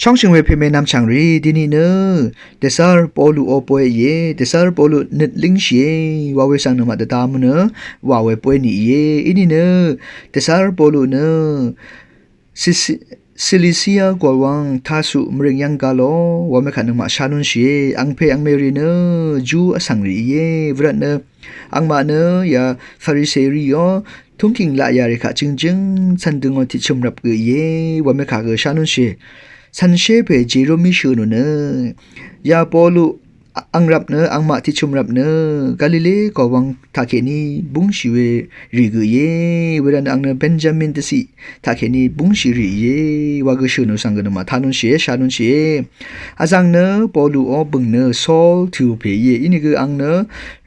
ช่องชิงเวเพเมนำช่างรีดีนี่เนอเดซาร์ปอลูโอปวยเยเดซาร์ปอลูนิดลิงเชว่าเวสังนมาเดตามเนอว่าเวปวยนี่เยอินี่เนอเดซาร์ปอลูเนอซิลิเซียกววังทาสุมริงยังกาโลว่าไม่ขันมาชานุนเชอังเพอังเมรีเนอจูอสังรีเยวรันเนออังมาเนอยาฟาริเซรีโอทุ่งกิงละยาริกะจึงฉันดึงอติชมรับเกยเยว่าไม่ขาเกชานุนเชสันเชเปเจโรมิชูนเนยาปอลูอังรับเนอังมาที่ชุมรับเนกาลิเลก็วังทาเคนีบุงชิเวริกเยเวรันอังเนเบนจามินตสิทาเคนีบุงชิริเยวากชูนสังกนมาทานุนเชชานุนเชอาจังเนปอลูอบึงเนโซลทิวเพเยอินี่คืออังเน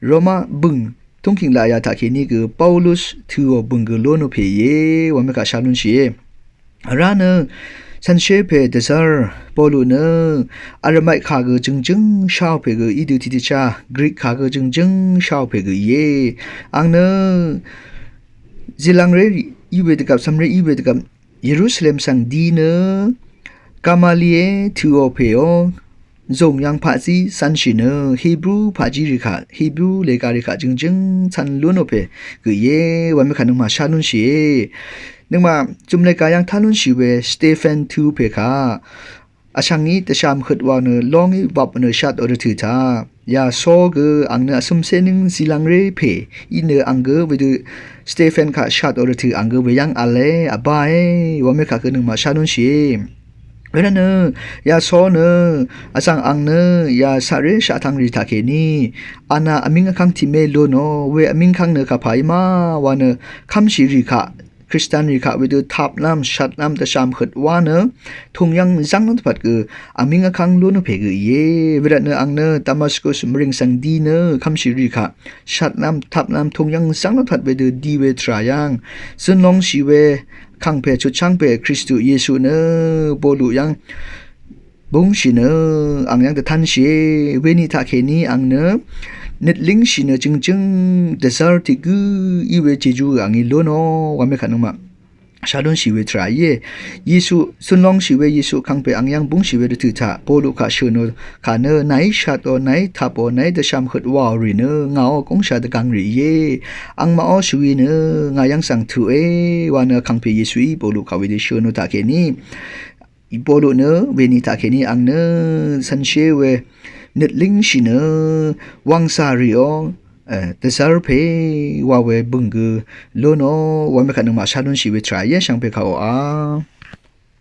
โรมาบึงทุ่งกิงลายาทาเคนีคือปาอุลุสทิวบึงคือโลโนเพเยวาเมกาชานุนเชราเนสันเชเพเดซาร์ปอลูเนอารมัยขากจึงชาวเพกอีดูทิติชากรีกขากจึงชาวเพกเยอังเนซิลังเรอีเวตกับซัมเรอีเวตกับเยรูซาเล็มสังดีเนกามาเลียทิโอเพโอจงยังพาซีสันชิเนฮีบรูพาจิริกาฮีบรูเลกาลิกาจึงฉันลุนโอเพกเยวันไม่ขันมาชานุนเชนึกมาจุมในกายังท่านุนชิเวสเตฟานทูเพคาอาชังนี้แต่ชามขดวานลองอีวับเนชัดอรถือทายาโซเกอังเนอสมเซนิงสิลังเรเพอินเนอังเกวิดสเตฟานขาชัดอรถืออังเกเวยังอะไรอบายว่าไม่ขาคือนึงมาชานุนชิเวลาเนยาโซเนอาจังอังเนยาสาเรชาทังริทาเคนีอานาอมิงคังทิเมโลโนเวอมิงคังเนคาพายมาวานคัมชิริคาคริสเตียนริคาวิดูทับน้ำชัดน้ำแต่ชามขดว่าเนทุงยังจังนั่นพัดคืออามิงคังลุ้นเพกเยเวลาเนอังเนตามัสกุสมริงสังดีเนคัมชิริคาชัดน้ำทับน้ำทุงยังจังนั่นพัดวิดูดีเวทรายังซึ่งน้องชีเวขังเพชุดช่างเพคริสต์เยซูเนบอลูยังบุงชิเนอังยังแต่ทันเชเวนิทาเคนีอังเนนิดลิงชิเนจึงเดซาร์ติกูอีเวจิจูอังอีโลโนว่าไม่ขันมาชาดอนชีเวทรายเยซูสุนลองชีเวเยซูขังเพอังยังบุงชีเวดถือท่าโปลูคาเชโนคาเนไหนชัดโอไหนทับโอไหนเดชามขดวารีเนเงาคงชาดกังรีเยอังมาอชวีเนงายังสังถือวานขังเพเยซูอีโปลูคาเวเดเชโนตาเคนีอีโปลูเนเวนิตาเคนีอังเนสันเชเวนิดลิงชิเนวังซาริโอแต่สารเพว่าเวบึงกือโลโนว่าไม่ขันมาชาดุนชีวิตรายยังไปเขา